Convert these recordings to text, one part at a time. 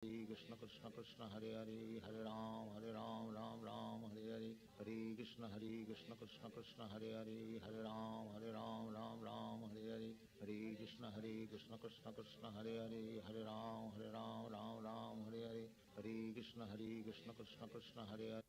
Krishna Krishna Krishna Hare Hare Hare Ram Ram Ram Hare Hare Hare Krishna Krishna Krishna Hare Hare Hare Ram Ram Hare Hare Hare Krishna Krishna Krishna Hare Hare Hare Ram Hare Hare Hare Krishna Krishna Krishna Hare Hare.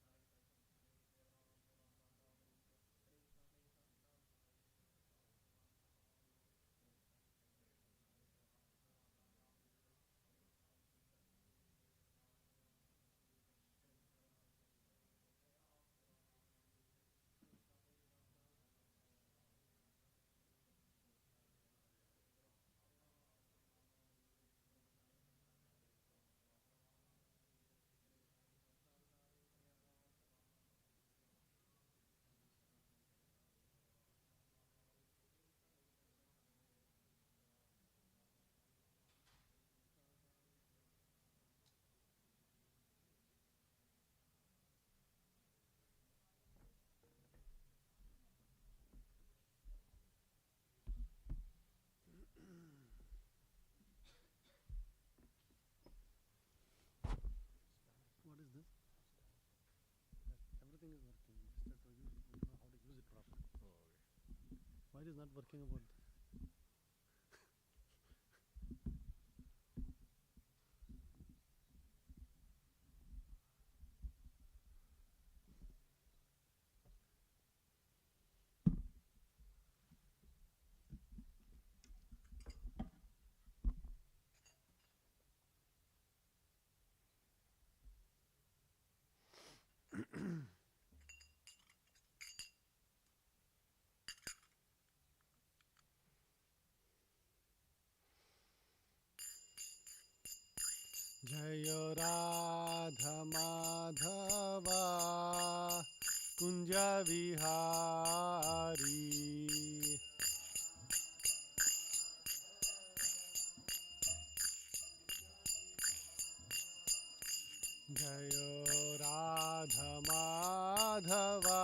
What is this? Everything is working. Just have to use it. Know how to use it properly. Oh, okay. Why it is not working about? Jayo Radha Madhava Kunja Vihari Jayo Radha Madhava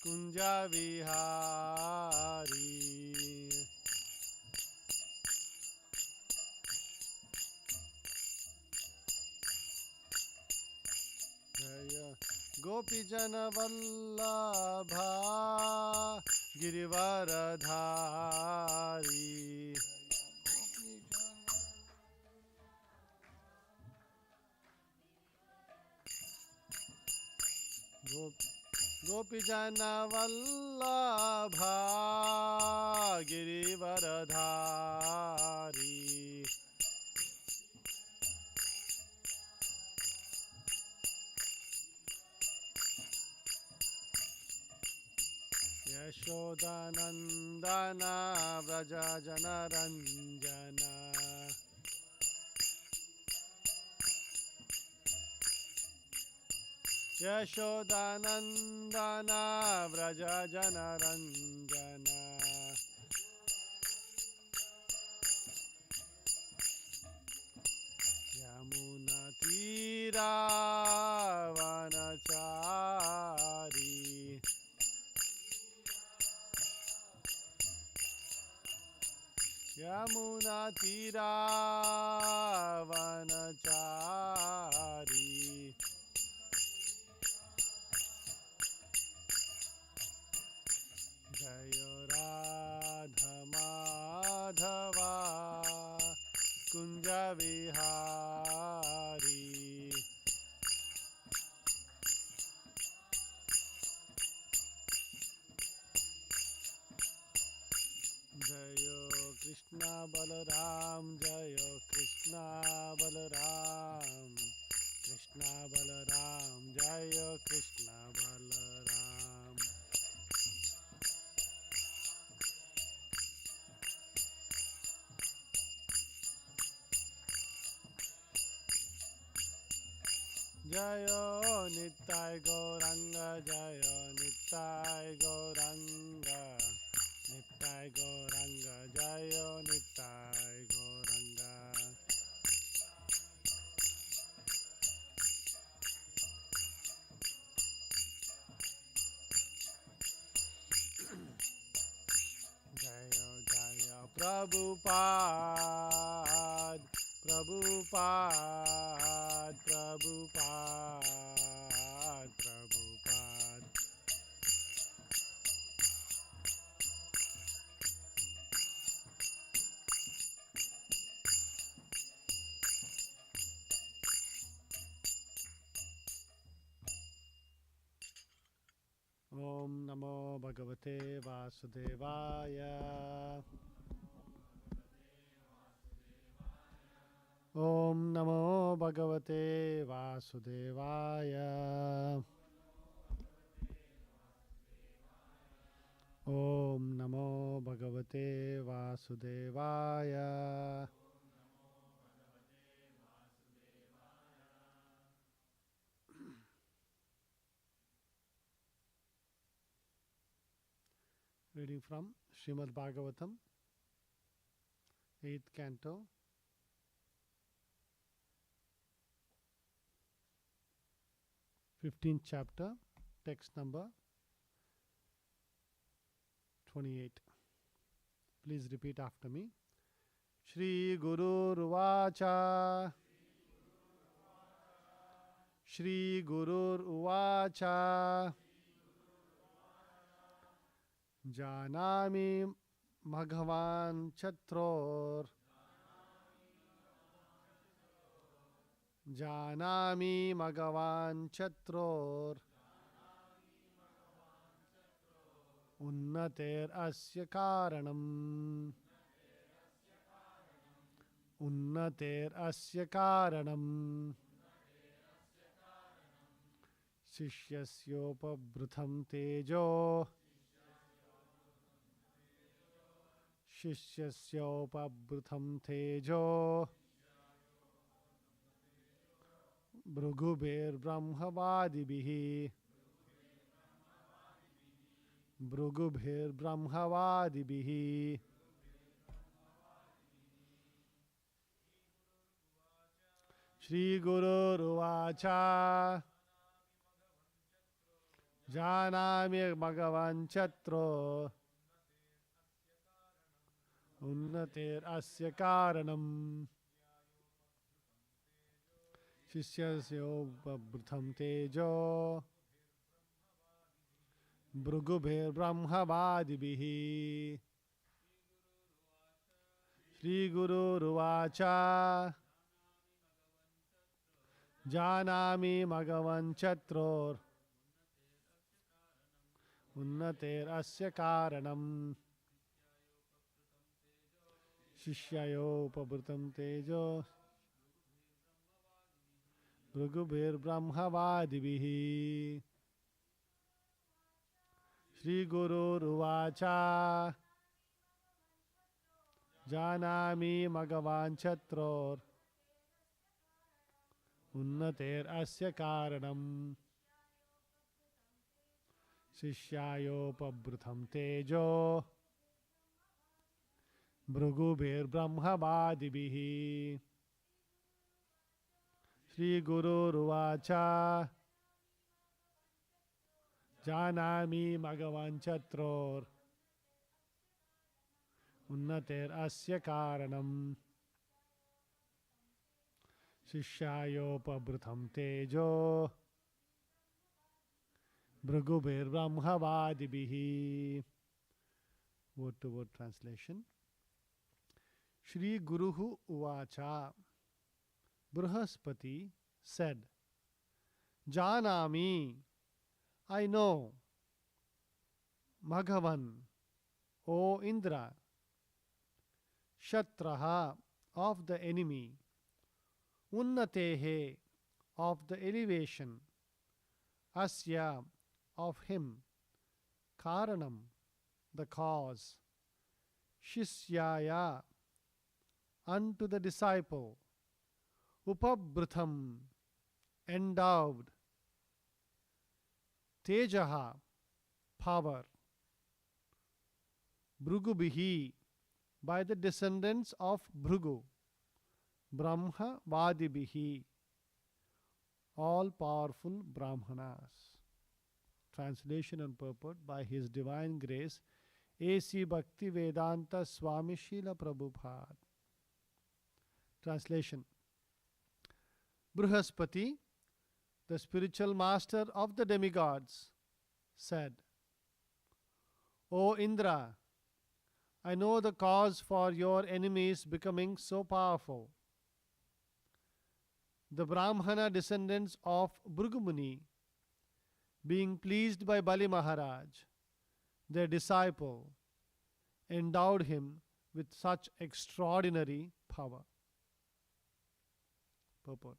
Kunja Vihari Jaya Gopijana Vallabha Girivaradhari Gopijana Vallabha Girivaradhari Yashodanandana Vraja Janaranjana Yashodanandana Vraja Janaranjana Yamuna Tira Vanachari Yamuna Tira Vanachari Jayo Radha Madhava Kunja Vihari Jayo Krishna Balaram Jayo Krishna Balaram Krishna Balaram Jayo Krishna Balaram Jayo Nittai Gauranga Jayo Nittai Gauranga Nittai Gauranga Jayo Nittai Gauranga Jayo Jayo Prabhupada Prabhupada, Prabhupada, Prabhupada. Om Namo Bhagavate Vasudevaya. Om Namo Bhagavate Vasudevaya. Om Namo Bhagavate Vasudevaya. Reading from Srimad Bhagavatam, 8th Canto, 15th chapter, text number 28. Please repeat after me. Shri Guru Uvacha. Shri Guru Uvacha. Janami Bhagavan Chatror. Janami Bhagavan Chatror. Unnater asya karanam. Unnater asya karanam. Shishyasyopabritham tejo. Shishyasyopabritham tejo. Bhrugubher brahmavadibihi. Bhrugubher brahmavadibihi. Shri Guru Uvacha. Janami Bhagavan Chatro. Unnater asya karanam. Shishyasyopabritham tejo. Bhrugubher brahmavadibihi. Shri Guru Uvacha. Janami Bhagavan Chatror. Unnater asya karanam. Shishyayopabritham tejo. Bhrugubher brahmavadibihi. Shri Guru Uvacha. Janami Bhagavan Chatror. Unnater asya karanam. Shishyayopabritham tejo. Bhrugubher brahmavadibihi. Shri Guru Uvacha. Janami Bhagavan Chatror. Unnater asya karanam. Shishyayopabritham tejo. Bhrugubher brahmavadibihi. Word to word translation. Shri Guruhu Uvacha. Brihaspati said, Janami, I know, Bhagavan, O Indra, Shatraha, of the enemy, Unnatehe, of the elevation, Asya, of him, Karanam, the cause, Shishyaya, unto the disciple, Upabritham, endowed, Tejaha, power, Bhrugubihi, by the descendants of Bhrugu, Brahma Vadibihi, all powerful Brahmanas. Translation and purport by His Divine Grace, A.C. Bhakti Vedanta Swami Srila Prabhupada. Translation. Brihaspati, the spiritual master of the demigods, said, O Indra, I know the cause for your enemies becoming so powerful. The Brahmana descendants of Bhrigu Muni, being pleased by Bali Maharaj, their disciple, endowed him with such extraordinary power. Purport.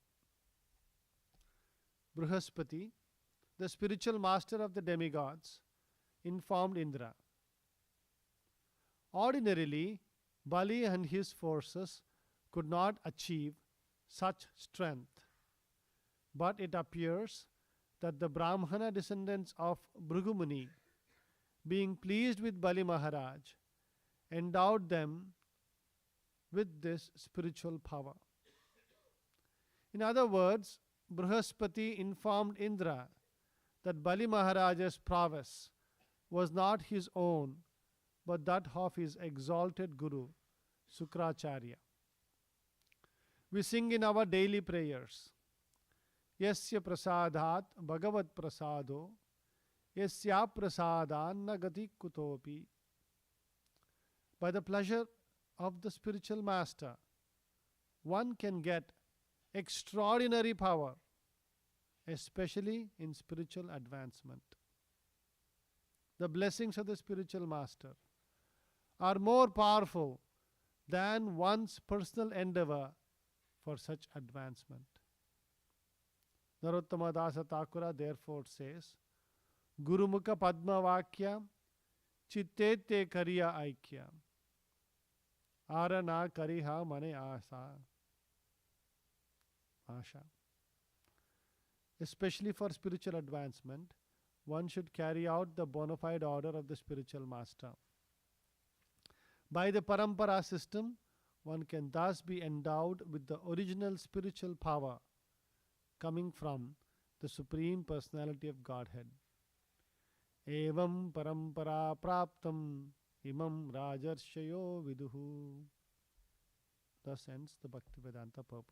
Brihaspati, the spiritual master of the demigods, informed Indra. Ordinarily, Bali and his forces could not achieve such strength, but it appears that the Brahmana descendants of Bhrigu Muni, being pleased with Bali Maharaj, endowed them with this spiritual power. In other words, Brihaspati informed Indra that Bali Maharaj's prowess was not his own, but that of his exalted Guru, Sukracharya. We sing in our daily prayers, Yasya prasadat bhagavat prasado, Yasya prasadanna gati kutopi. By the pleasure of the spiritual master, one can get extraordinary power, especially in spiritual advancement. The blessings of the spiritual master are more powerful than one's personal endeavor for such advancement. Narottama Dasa Thakura therefore says, Gurumukha Padma Vakya Chittete Kariya Aikya Arana Kariha Mane Asha. Especially for spiritual advancement, one should carry out the bona fide order of the spiritual master. By the parampara system, one can thus be endowed with the original spiritual power coming from the Supreme Personality of Godhead. Evam parampara praptam imam rajarshayo viduhu. Thus ends the Bhaktivedanta purport.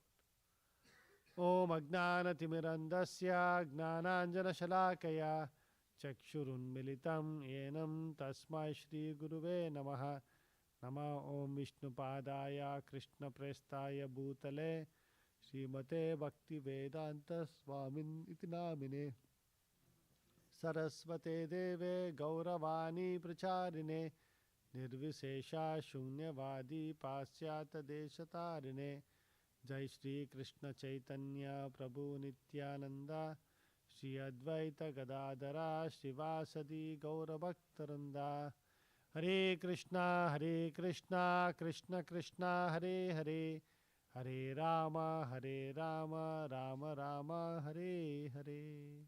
Om Ajnana Timirandasya Gnananjana Shalakaya Chakshurun Militam Yenam Tasmai Shri Guruve Namaha Nama Om Vishnu Padaya Krishna Prestaya Bhutale Srimate Bhakti Vedanta Swamin Itinamine Saraswate Deve Gauravani Pracharine Nirvisesha Shunyavadi Pasyata Deshatarine Jai Shri Krishna Chaitanya Prabhu Nityananda Shri Advaita Gadadara Shivasadi Gaura Bhaktaranda Hare Krishna Krishna Krishna Hare Hare Hare Rama Rama Rama Hare Hare.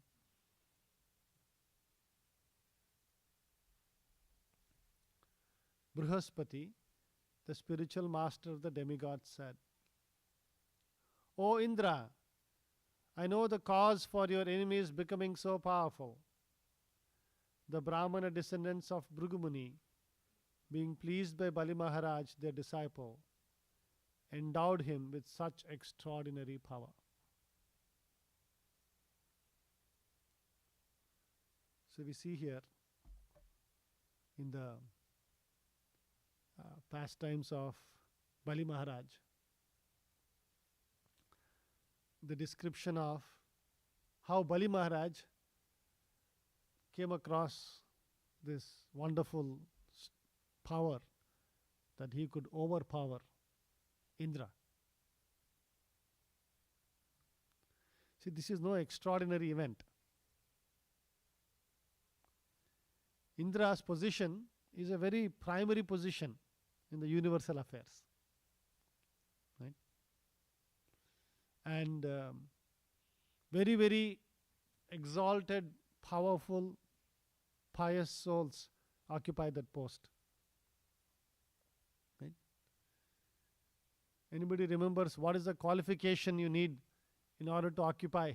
Brihaspati, the spiritual master of the demigods, said, O Indra, I know the cause for your enemies becoming so powerful. The Brahmana descendants of Bhrigu Muni, being pleased by Bali Maharaj, their disciple, endowed him with such extraordinary power. So we see here in the pastimes of Bali Maharaj the description of how Bali Maharaj came across this wonderful power that he could overpower Indra. See, this is no extraordinary event. Indra's position is a very primary position in the universal affairs. Right? And very, very exalted, powerful, pious souls occupy that post. Right? Anybody remembers what is the qualification you need in order to occupy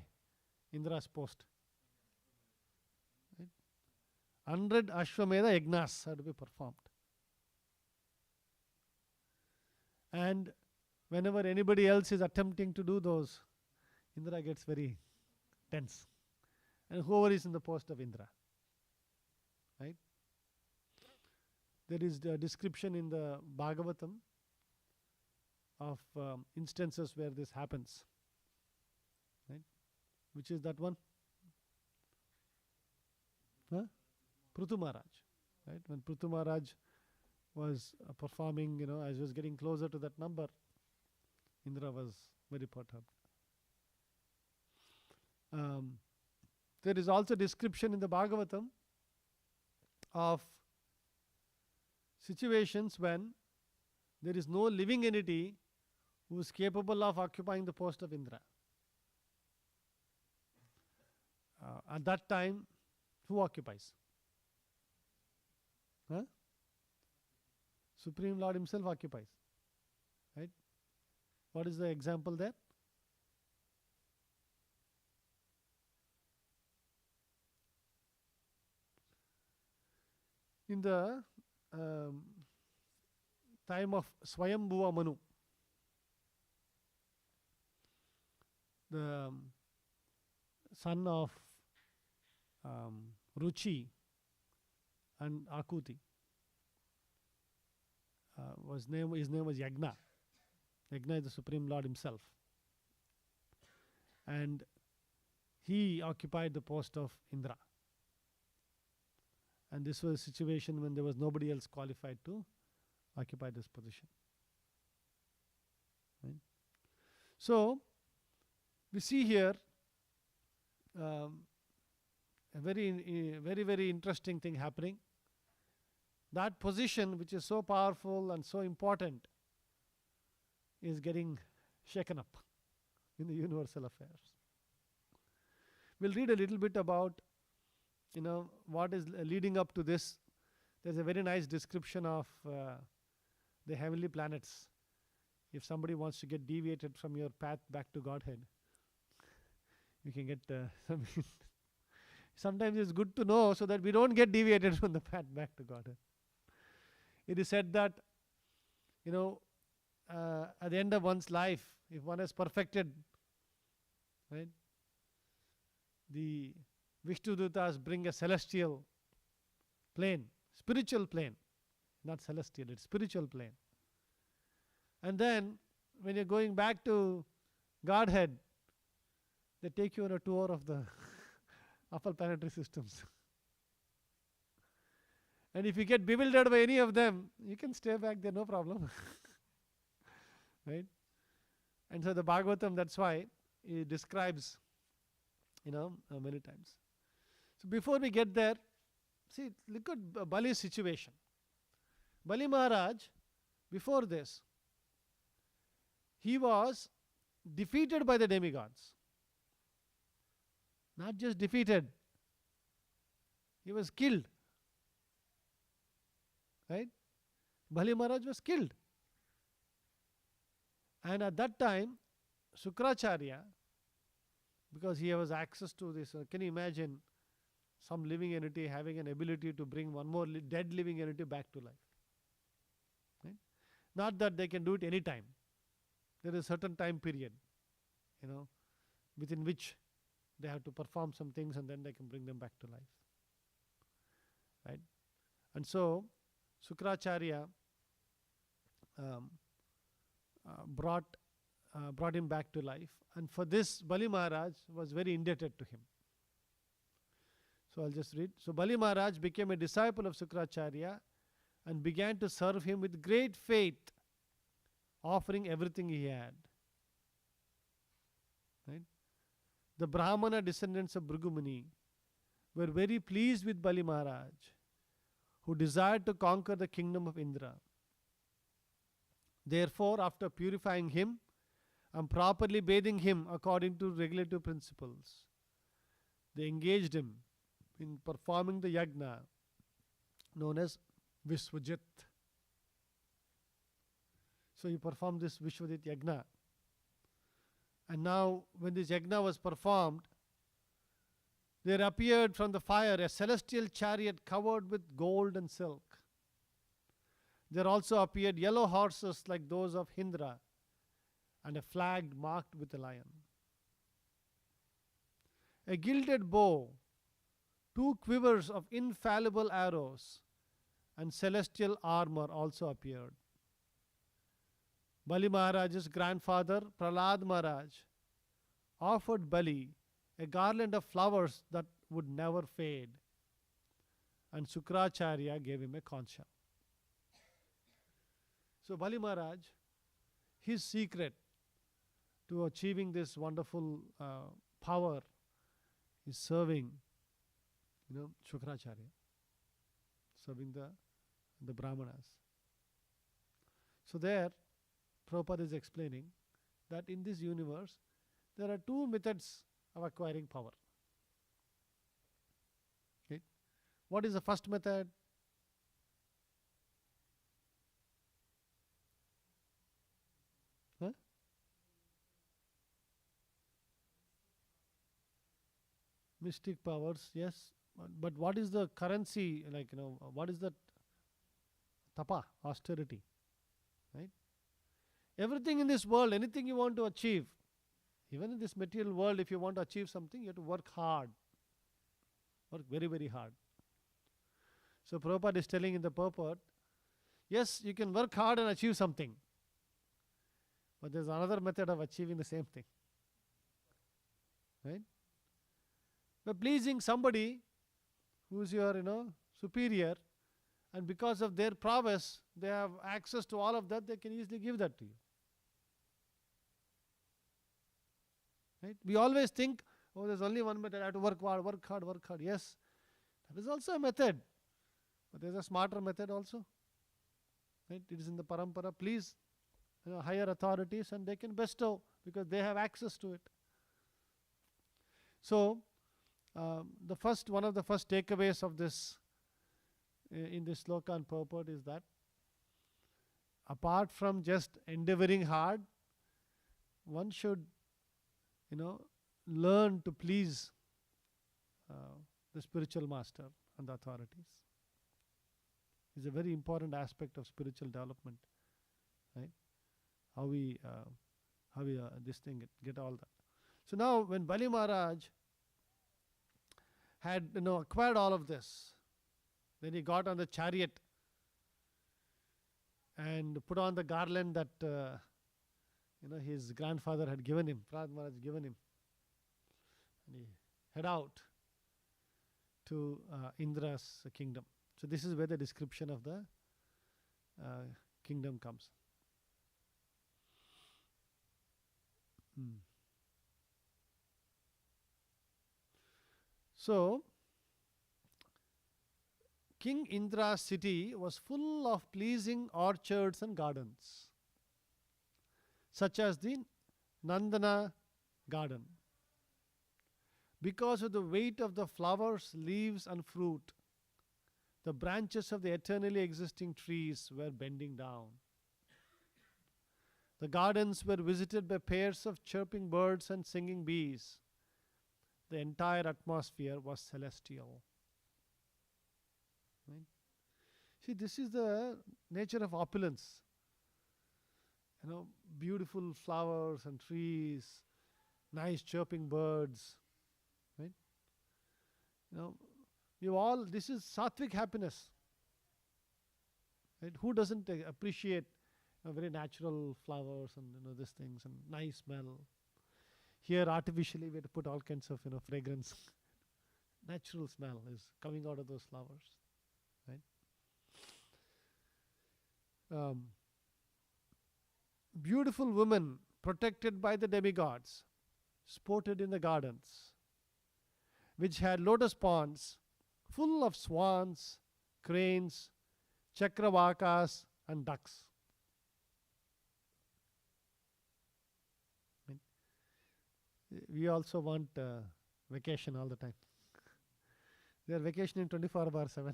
Indra's post? Right? 100 Ashwamedha Yagnas have to be performed. And whenever anybody else is attempting to do those, Indra gets very tense. And whoever is in the post of Indra, right? There is the description in the Bhagavatam of instances where this happens, right? Which is that one? Prithu Maharaj, right? When Prithu Maharaj was performing, as he was getting closer to that number, Indra was very perturbed. There is also description in the Bhagavatam of situations when there is no living entity who is capable of occupying the post of Indra. At that time, who occupies? Supreme Lord himself occupies. Right? What is the example there? In the time of Swayambhuva Manu, the son of Ruchi and Akuti, his name was Yagna. Yagna is the Supreme Lord himself. And he occupied the post of Indra. And this was a situation when there was nobody else qualified to occupy this position. Right? So, we see here a very interesting thing happening. That position, which is so powerful and so important, is getting shaken up in the universal affairs. We'll read a little bit about what is leading up to this. There's a very nice description of the heavenly planets. If somebody wants to get deviated from your path back to Godhead, you can get sometimes it's good to know so that we don't get deviated from the path back to Godhead. It is said that at the end of one's life, if one has perfected, right, the Vishnu Dutas bring a celestial plane, spiritual plane, not celestial, it's spiritual plane. And then when you're going back to Godhead, they take you on a tour of the upper planetary systems. And if you get bewildered by any of them, you can stay back there, no problem. Right? And so the Bhagavatam, that's why it describes, many times. So before we get there, see, look at Bali's situation. Bali Maharaj, before this, he was defeated by the demigods. Not just defeated, he was killed. Right? Bali Maharaj was killed. And at that time, Sukracharya, because he has access to this, can you imagine some living entity having an ability to bring one more dead living entity back to life? Right? Not that they can do it any time. There is a certain time period, within which they have to perform some things and then they can bring them back to life. Right? And so, Sukracharya brought him back to life, and for this Bali Maharaj was very indebted to him. So I'll just read. So Bali Maharaj became a disciple of Sukracharya and began to serve him with great faith, offering everything he had. Right? The Brahmana descendants of Bhrigu Muni were very pleased with Bali Maharaj, who desired to conquer the kingdom of Indra. Therefore, after purifying him and properly bathing him according to regulative principles, they engaged him in performing the yagna known as Vishwajit. So he performed this Vishwajit yagna. And now when this yagna was performed, there appeared from the fire a celestial chariot covered with gold and silk. There also appeared yellow horses like those of Indra, and a flag marked with a lion. A gilded bow, 2 quivers of infallible arrows, and celestial armor also appeared. Bali Maharaj's grandfather, Prahlad Maharaj, offered Bali a garland of flowers that would never fade, and Sukracharya gave him a conch shell. So Bali Maharaj, his secret to achieving this wonderful power is serving, Shukracharya, serving the Brahmanas. So there, Prabhupada is explaining that in this universe, there are 2 methods of acquiring power. Okay? What is the first method? Huh? Mystic powers, yes. But what is the currency? What is the tapa, austerity? Right? Everything in this world, anything you want to achieve, even in this material world, if you want to achieve something, you have to work hard. Work very, very hard. So Prabhupada is telling in the purport, yes, you can work hard and achieve something. But there's another method of achieving the same thing. Right? By pleasing somebody who is your, superior, and because of their prowess, they have access to all of that, they can easily give that to you. Right? We always think, oh, there's only one method, I have to work hard, work hard, work hard. Yes, that is also a method. But there's a smarter method also. Right? It is in the parampara. Please, higher authorities, and they can bestow because they have access to it. So, one of the first takeaways of this in this sloka and purport is that apart from just endeavoring hard, one should, learn to please the spiritual master and the authorities. It's a very important aspect of spiritual development, right? How we this thing get all that. So now, when Bali Maharaj had acquired all of this, then he got on the chariot and put on the garland that his grandfather had given him, Prahlad Maharaj had given him, and he head out to Indra's kingdom. So this is where the description of the kingdom comes. So, King Indra's city was full of pleasing orchards and gardens, such as the Nandana garden. Because of the weight of the flowers, leaves, and fruit, the branches of the eternally existing trees were bending down. The gardens were visited by pairs of chirping birds and singing bees. The entire atmosphere was celestial. Right? See, this is the nature of opulence. Beautiful flowers and trees, nice chirping birds. Right? This is sattvic happiness. Right? Who doesn't appreciate very natural flowers and these things and nice smell? Here artificially we have to put all kinds of fragrance. Natural smell is coming out of those flowers. Right? Beautiful women protected by the demigods sported in the gardens, which had lotus ponds full of swans, cranes, chakravakas, and ducks. We also want vacation all the time. They are vacationing 24/7.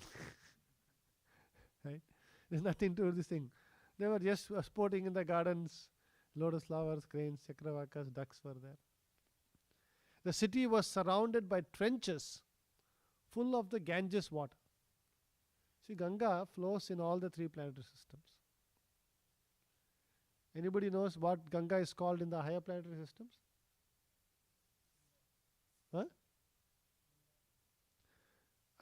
Right? There's nothing to this thing. They were just sporting in the gardens. Lotus flowers, cranes, chakravakas, ducks were there. The city was surrounded by trenches full of the Ganges water. See, Ganga flows in all the 3 planetary systems. Anybody knows what Ganga is called in the higher planetary systems? Huh?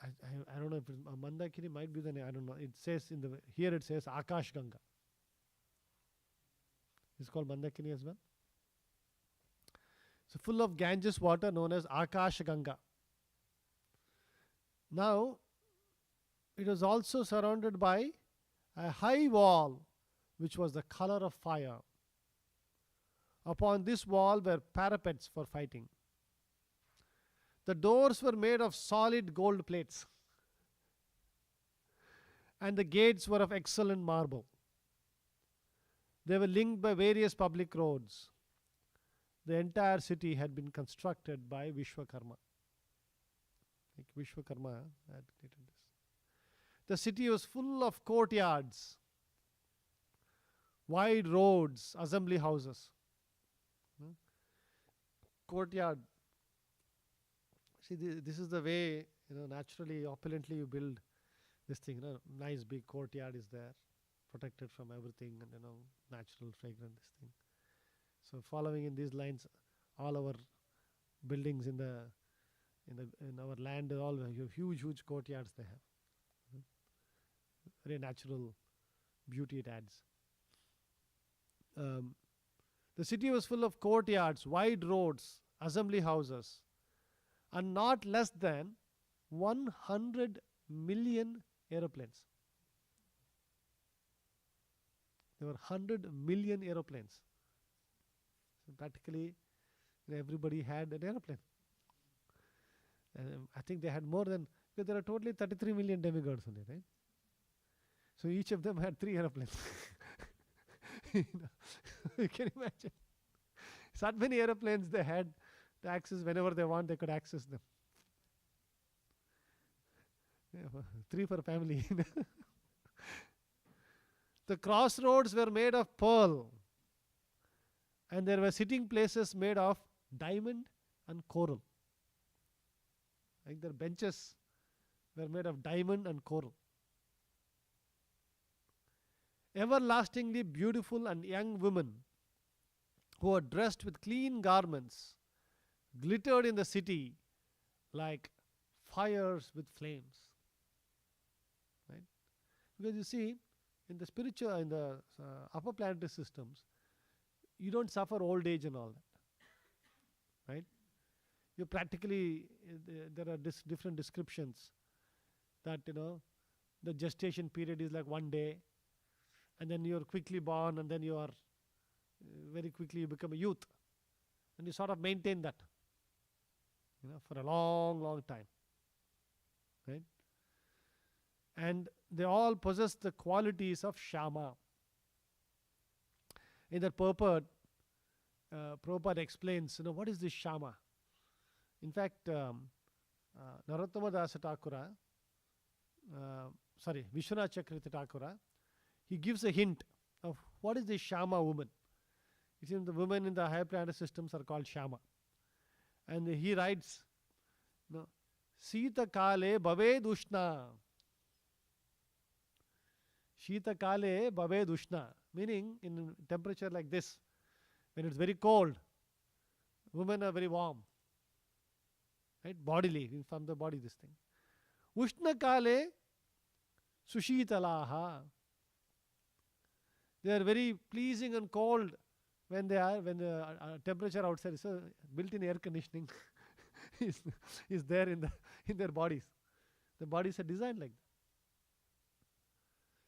I don't know if Mandakini might be the name. I don't know. It says here it says Akash Ganga. It's called Mandakini as well. So full of Ganges water known as Akash Ganga. Now, it was also surrounded by a high wall which was the color of fire. Upon this wall were parapets for fighting. The doors were made of solid gold plates, and the gates were of excellent marble. They were linked by various public roads. The entire city had been constructed by Vishwakarma. Like Vishwakarma had created this. The city was full of courtyards, wide roads, assembly houses. Courtyard. See, this is the way, naturally, opulently you build this thing. Nice big courtyard is there, protected from everything, and natural fragrant this thing. So, following in these lines, all our buildings in our land, all huge courtyards they have. Very natural beauty it adds. The city was full of courtyards, wide roads, assembly houses, and not less than 100 million aeroplanes. There were 100 million aeroplanes. So practically, everybody had an aeroplane. I think they had more than, because there are totally 33 million demigods only, right? So each of them had 3 aeroplanes. You can imagine. So many aeroplanes they had to access whenever they want, they could access them. 3 per family. The crossroads were made of pearl, and there were sitting places made of diamond and coral. Like their benches were made of diamond and coral. Everlastingly beautiful and young women who were dressed with clean garments glittered in the city like fires with flames. Right? Because you see, in the spiritual, in the upper planetary systems, you don't suffer old age and all that. Right? You practically, there are different descriptions that, the gestation period is like 1 day, and then you're quickly born, and then you are very quickly you become a youth, and you sort of maintain that, for a long time, right? And they all possess the qualities of Shama. In that purport, Prabhupada explains, what is this Shama? In fact, Narottama Dasa Thakura, Vishwanath Chakravarti Thakura, he gives a hint of what is this Shama woman. It seems the women in the higher planetary systems are called Shama. And he writes, Sita Kale Bhaved Ushna. Shita Kale Bhaved Ushna. Meaning, in temperature like this, when it's very cold, women are very warm. Right? Bodily, from the body, this thing. Ushna Kale Sushitalaha. They are very pleasing and cold when the temperature outside is built-in air conditioning is there in their bodies. The bodies are designed like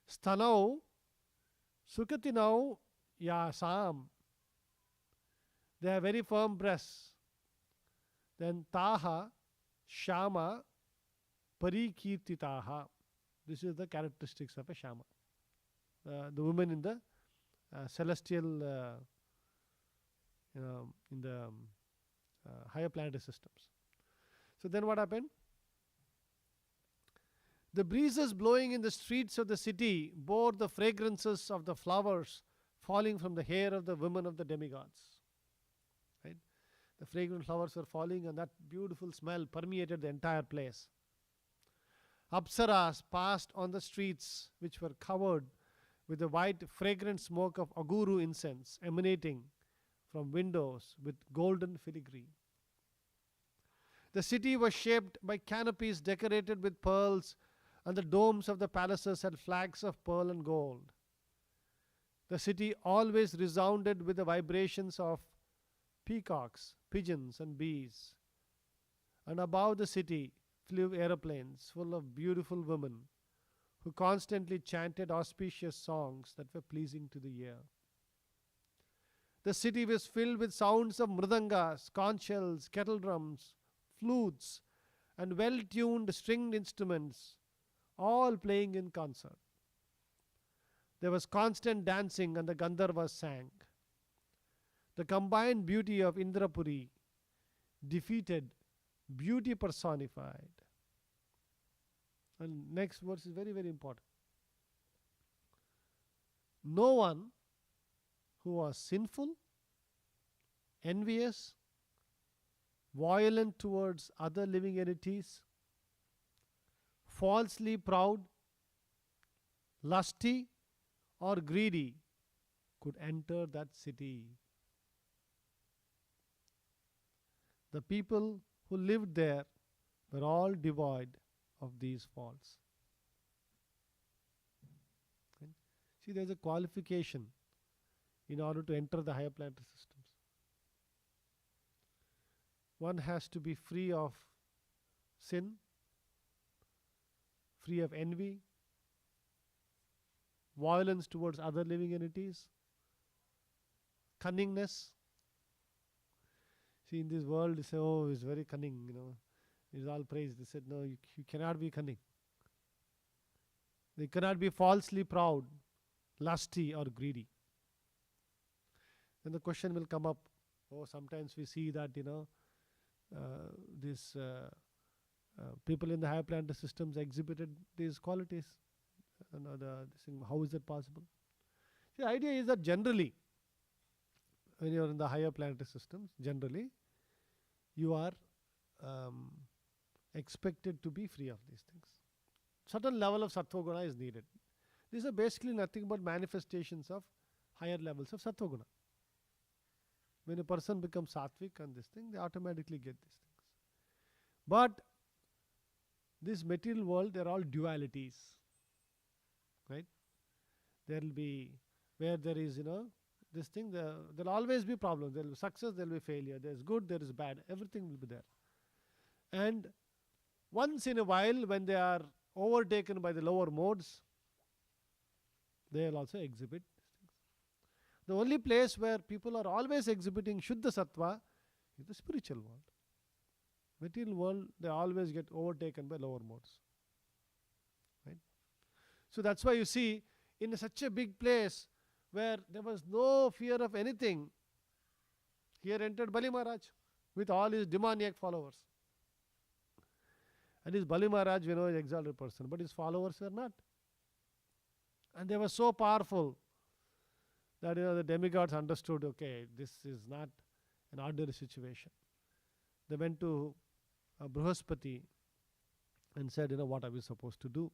that. Stanau Sukatinau Yasam. They have very firm breasts. Then Taha Shama Parikirtitaha. This is the characteristics of a Shama. The women in the celestial, in the higher planetary systems. So then what happened? The breezes blowing in the streets of the city bore the fragrances of the flowers falling from the hair of the women of the demigods. Right? The fragrant flowers were falling, and that beautiful smell permeated the entire place. Apsaras passed on the streets which were covered with the white fragrant smoke of aguru incense emanating from windows with golden filigree. The city was shaped by canopies decorated with pearls, and the domes of the palaces had flags of pearl and gold. The city always resounded with the vibrations of peacocks, pigeons, and bees. And above the city flew aeroplanes full of beautiful women who constantly chanted auspicious songs that were pleasing to the ear. The city was filled with sounds of mridangas, conch shells, kettle drums, flutes, and well-tuned stringed instruments, all playing in concert. There was constant dancing and the Gandharvas sang. The combined beauty of Indrapuri defeated beauty personified. And next verse is very, very important. No one who was sinful, envious, violent towards other living entities, falsely proud, lusty, or greedy could enter that city. The people who lived there were all devoid of these faults. Okay. See, there is a qualification in order to enter the higher planetary systems. One has to be free of sin, free of envy, violence towards other living entities, cunningness. See, in this world, they say, oh, he's very cunning, It's all praise. They said, no, you cannot be cunning. They cannot be falsely proud, lusty, or greedy. Then the question will come up, sometimes we see that, people in the higher planetary systems exhibited these qualities. How is that possible? The idea is that generally, when you are in the higher planetary systems, generally, you are expected to be free of these things. Certain level of sattva guna is needed. These are basically nothing but manifestations of higher levels of sattva guna. When a person becomes sattvic and this thing, they automatically get these things. But this material world, they're all dualities. Right? There will be, where there is, this thing, there will always be problems. There will be success, there will be failure. There is good, there is bad. Everything will be there. And once in a while, when they are overtaken by the lower modes, they will also exhibit these things. The only place where people are always exhibiting Shuddha Sattva is the spiritual world. Material world, they always get overtaken by lower modes. Right? So that's why you see, in such a big place where there was no fear of anything, here entered Bali Maharaj with all his demoniac followers. And his Bali Maharaj, is an exalted person, but his followers were not. And they were so powerful that the demigods understood, okay, this is not an ordinary situation. They went to Brihaspati and said, what are we supposed to do?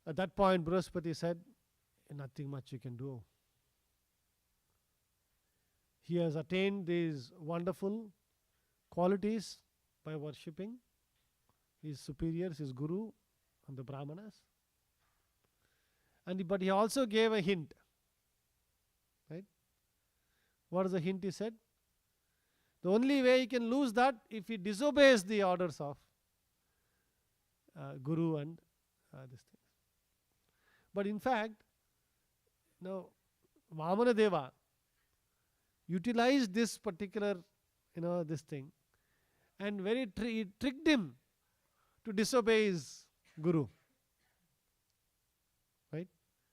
At that point, Brihaspati said, nothing much you can do. He has attained these wonderful qualities by worshipping his superiors, his guru, and the brahmanas. But he also gave a hint. Right? What is the hint he said? The only way he can lose that if he disobeys the orders of guru and this thing. But in fact, Vamana Deva utilized this particular, this thing, and tricked him to disobey his guru. Right?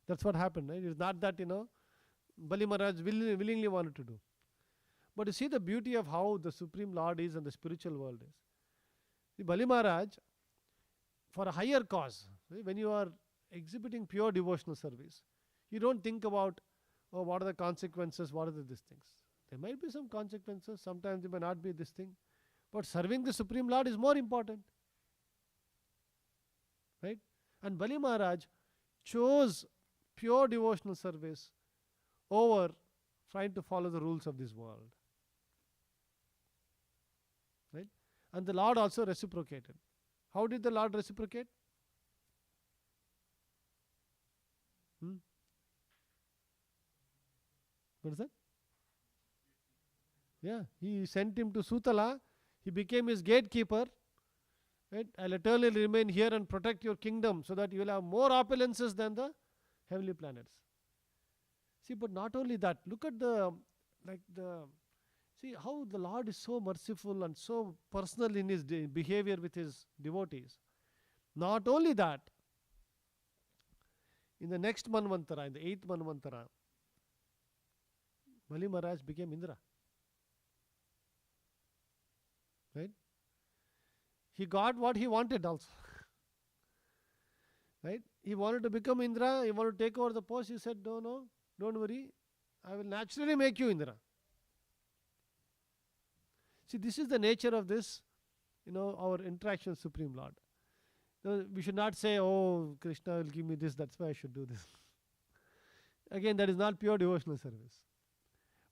That's what happened. Right? It's not that, Bali Maharaj willingly wanted to do. But you see the beauty of how the Supreme Lord is and the spiritual world is. The Bali Maharaj, for a higher cause, right? When you are exhibiting pure devotional service, you don't think about, what are the consequences, what are these things. There might be some consequences, sometimes there may not be this thing, but serving the Supreme Lord is more important. Right? And Bali Maharaj chose pure devotional service over trying to follow the rules of this world. Right? And the Lord also reciprocated. How did the Lord reciprocate? What is that? Yeah, he sent him to Sutala. He became his gatekeeper. Right? I'll eternally remain here and protect your kingdom so that you will have more opulences than the heavenly planets. See, but not only that, look at see how the Lord is so merciful and so personal in his behavior with his devotees. Not only that, in the next Manvantara, in the 8th Manvantara, Bali Maharaj became Indra. Right? He got what he wanted also. Right? He wanted to become Indra, he wanted to take over the post. He said, no, don't worry, I will naturally make you Indra. See, this is the nature of this, our interaction with Supreme Lord. We should not say, oh, Krishna will give me this, that's why I should do this. Again, that is not pure devotional service.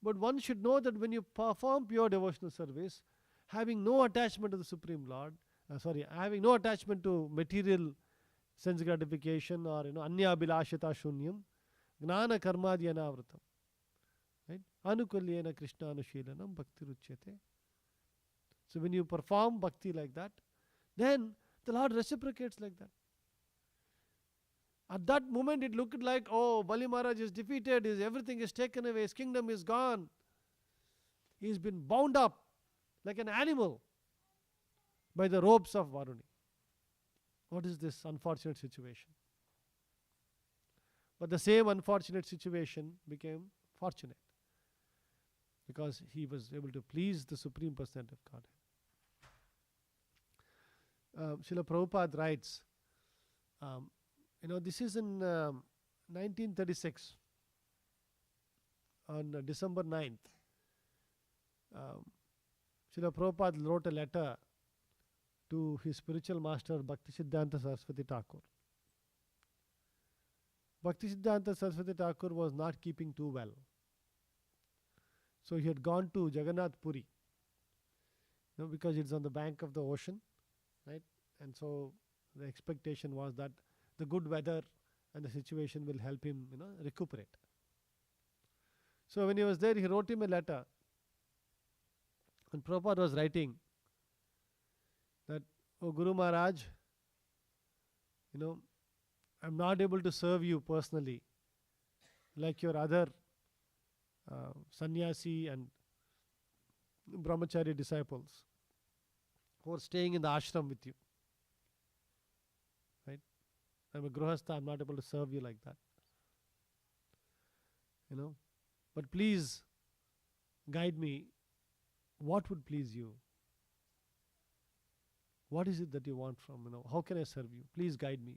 But one should know that when you perform pure devotional service, having no attachment to the Supreme Lord, having no attachment to material sense gratification or anya abhilashita shunyam, gnana karmadhyana vratam, right? Anukulyena Krishna anushilanam bhakti ruchyate. So when you perform bhakti like that, then the Lord reciprocates like that. At that moment it looked like, oh, Bali Maharaj is defeated, everything is taken away, his kingdom is gone. He's been bound up like an animal by the ropes of Varuni. What is this unfortunate situation? But the same unfortunate situation became fortunate because he was able to please the Supreme Personality of Godhead. Srila Prabhupada writes, this is in 1936, on December 9th. Srila Prabhupada wrote a letter to his spiritual master Bhaktisiddhanta Saraswati Thakur. Bhaktisiddhanta Saraswati Thakur was not keeping too well. So he had gone to Jagannath Puri, because it's on the bank of the ocean, right? And so the expectation was that the good weather and the situation will help him, recuperate. So when he was there, he wrote him a letter. And Prabhupada was writing that, oh Guru Maharaj, I'm not able to serve you personally like your other sannyasi and brahmachari disciples who are staying in the ashram with you. Right? I'm a grihastha, I'm not able to serve you like that. But please guide me. What would please you? What is it that you want from, how can I serve you? Please guide me.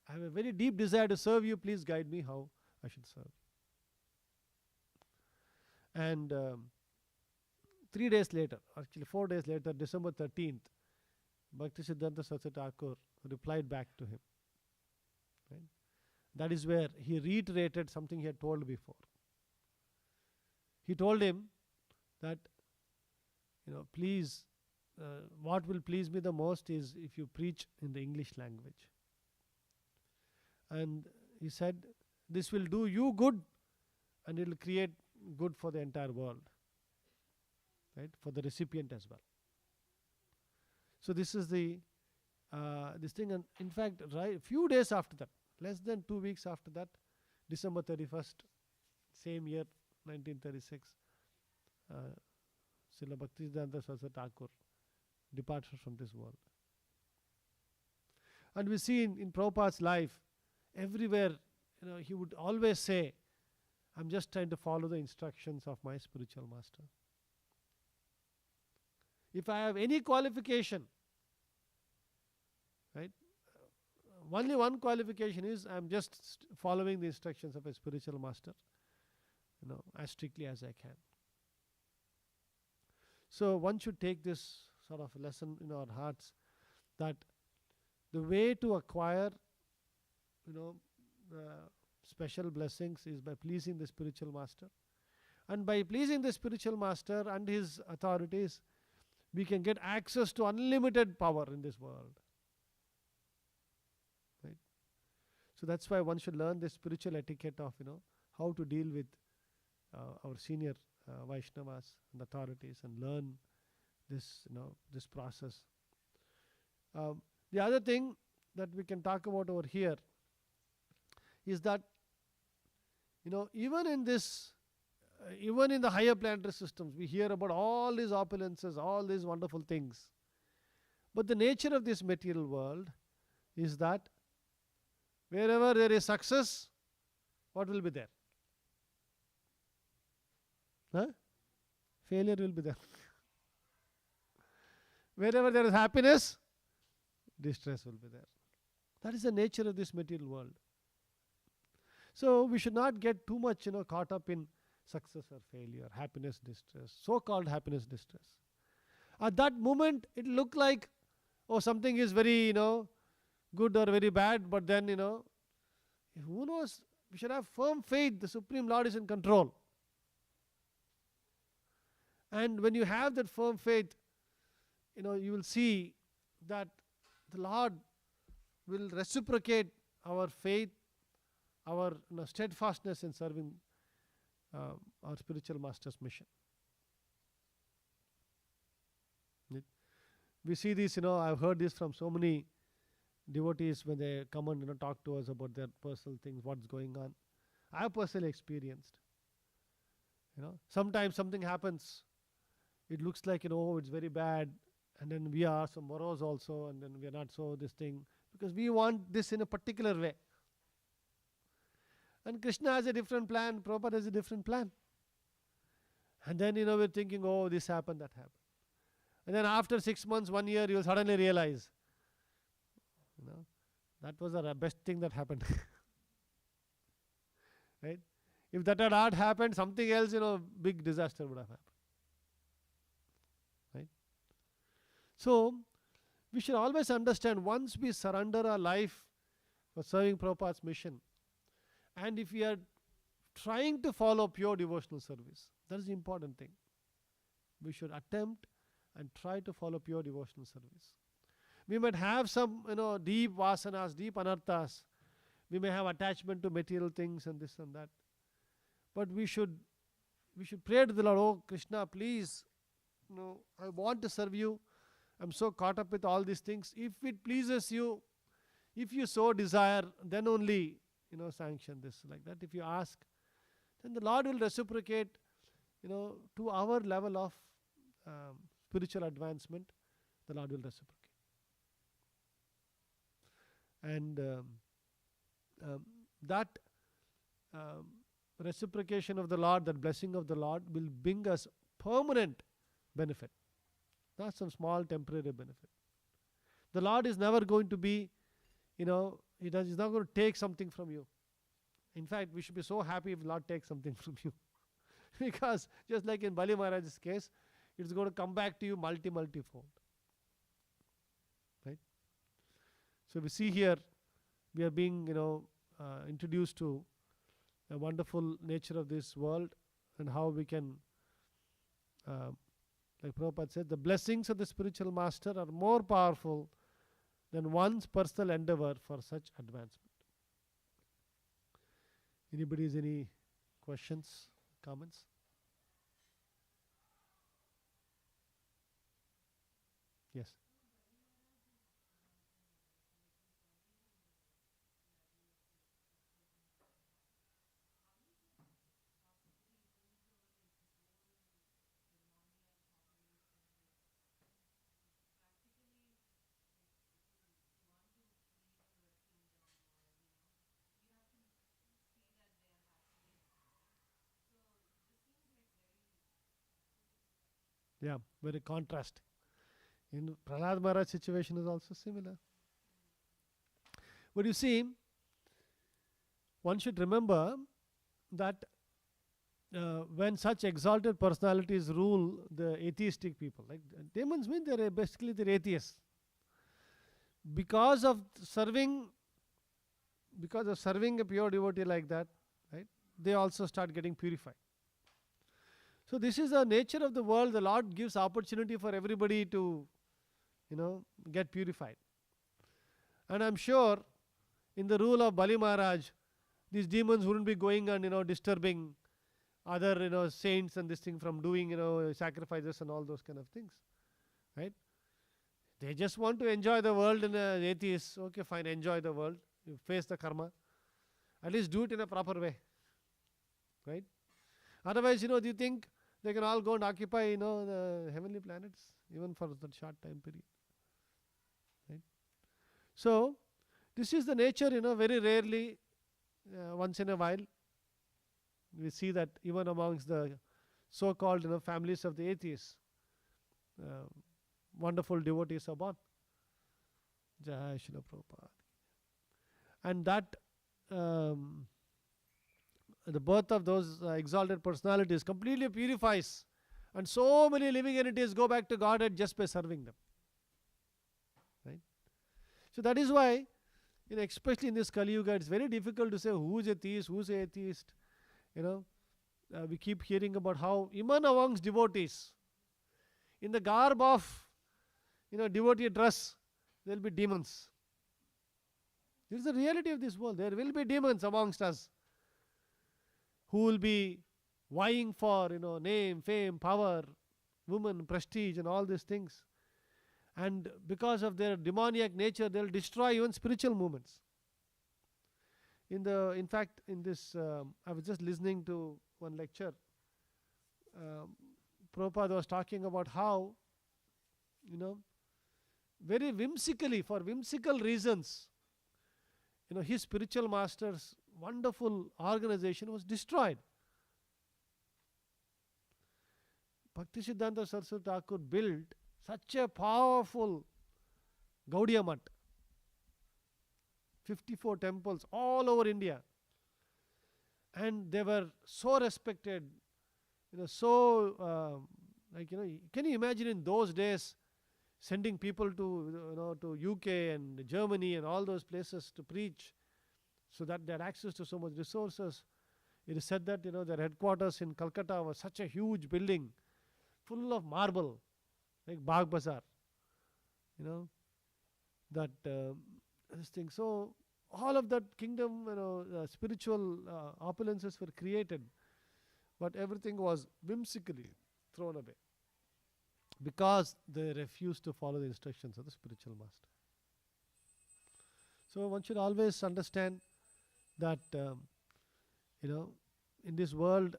I have a very deep desire to serve you. Please guide me how I should serve. And 3 days later, actually 4 days later, December 13th, Bhaktisiddhanta Saraswati Thakur replied back to him. Right? That is where he reiterated something he had told before. He told him that, please, what will please me the most is if you preach in the English language. And he said, this will do you good and it will create good for the entire world, right? For the recipient as well. So this is the this thing. And in fact, right, few days after that, less than 2 weeks after that, December 31st, same year, 1936, Srila Bhaktisiddhanta Saraswati Thakur departed from this world. And we see in Prabhupada's life, everywhere, he would always say, I'm just trying to follow the instructions of my spiritual master. If I have any qualification, right, only one qualification is I'm just following the instructions of a spiritual master, as strictly as I can. So one should take this sort of lesson in our hearts, that the way to acquire special blessings is by pleasing the spiritual master. And by pleasing the spiritual master and his authorities, we can get access to unlimited power in this world. Right? So that's why one should learn the spiritual etiquette of how to deal with our senior Vaishnavas and authorities, and learn this process. The other thing that we can talk about over here is that even in this, even in the higher planetary systems, we hear about all these opulences, all these wonderful things. But the nature of this material world is that wherever there is success, what will be there? Failure will be there. Wherever there is happiness, distress will be there. That is the nature of this material world. So we should not get too much caught up in success or failure, happiness, distress, so-called happiness, distress. At that moment, it looked like, something is very good or very bad, but then who knows? We should have firm faith the Supreme Lord is in control. And when you have that firm faith, you will see that the Lord will reciprocate our faith, our steadfastness in serving our spiritual master's mission. We see this, I've heard this from so many devotees when they come and talk to us about their personal things, what's going on. I have personally experienced. Sometimes something happens, it looks like it's very bad, and then we are so morose also, and then we are not so this thing, because we want this in a particular way. And Krishna has a different plan, Prabhupada has a different plan. And then we're thinking, this happened, that happened. And then after 6 months, 1 year, you'll suddenly realize, that was the best thing that happened. Right? If that had not happened, something else, big disaster would have happened. Right? So, we should always understand, once we surrender our life for serving Prabhupada's mission, and if we are trying to follow pure devotional service, that is the important thing. We should attempt and try to follow pure devotional service. We might have some, deep vasanas, deep anarthas. We may have attachment to material things and this and that. But we should pray to the Lord, Krishna, please, I want to serve you. I'm so caught up with all these things. If it pleases you, if you so desire, then only, sanction this, like that. If you ask, then the Lord will reciprocate, to our level of spiritual advancement, the Lord will reciprocate. And that reciprocation of the Lord, that blessing of the Lord, will bring us permanent benefit, not some small temporary benefit. The Lord is never going to be, He's not going to take something from you. In fact, we should be so happy if the Lord takes something from you. Because just like in Bali Maharaj's case, it's going to come back to you multi-fold. Right? So we see here, we are being, introduced to a wonderful nature of this world, and how we can, like Prabhupada said, the blessings of the spiritual master are more powerful than one's personal endeavor for such advancement. Anybody has any questions, comments? Yes. Yeah, very contrast. In Prahlad Maharaj situation is also similar. But you see, one should remember that when such exalted personalities rule the atheistic people, like demons mean they're atheists. Because of serving because of serving a pure devotee like that, right, they also start getting purified. So this is the nature of the world. The Lord gives opportunity for everybody to, get purified. And I'm sure in the rule of Bali Maharaj, these demons wouldn't be going and disturbing other saints and this thing from doing sacrifices and all those kind of things, right? They just want to enjoy the world, and atheists, okay, fine, enjoy the world, you face the karma, at least do it in a proper way, right? Otherwise, do you think they can all go and occupy the heavenly planets even for that short time period, right? So this is the nature. Very rarely, once in a while, we see that even amongst the so-called families of the atheists, wonderful devotees are born. Jai Srila Prabhupada. And that the birth of those exalted personalities completely purifies, and so many living entities go back to Godhead just by serving them, right? So that is why, especially in this Kali Yuga, it's very difficult to say who is a theist, who is an atheist. We keep hearing about how even amongst devotees, in the garb of devotee dress, there will be demons. This is the reality of this world. There will be demons amongst us who will be vying for name, fame, power, women, prestige, and all these things. And because of their demoniac nature, they will destroy even spiritual movements. In fact, in this, I was just listening to one lecture. Prabhupada was talking about how, very whimsically, for whimsical reasons, his spiritual master's wonderful organization was destroyed. Bhaktisiddhanta Saraswati Thakur built such a powerful Gaudiya Math, 54 temples all over India, and they were so respected, can you imagine in those days sending people to UK and Germany and all those places to preach, so that they had access to so much resources. It is said that their headquarters in Calcutta was such a huge building full of marble, like Bagh Bazaar, that this thing. So all of that kingdom, spiritual opulences were created, but everything was whimsically thrown away because they refused to follow the instructions of the spiritual master. So one should always understand that in this world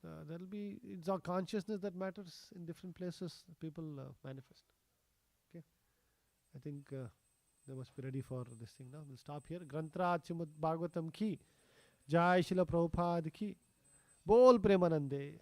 there will be, it's our consciousness that matters. In different places people manifest. Okay, I think they must be ready for this thing now. We'll stop here. Grantra Chimad Bhagavatam ki Jai Srila Prabhupada ki Bol Premanande.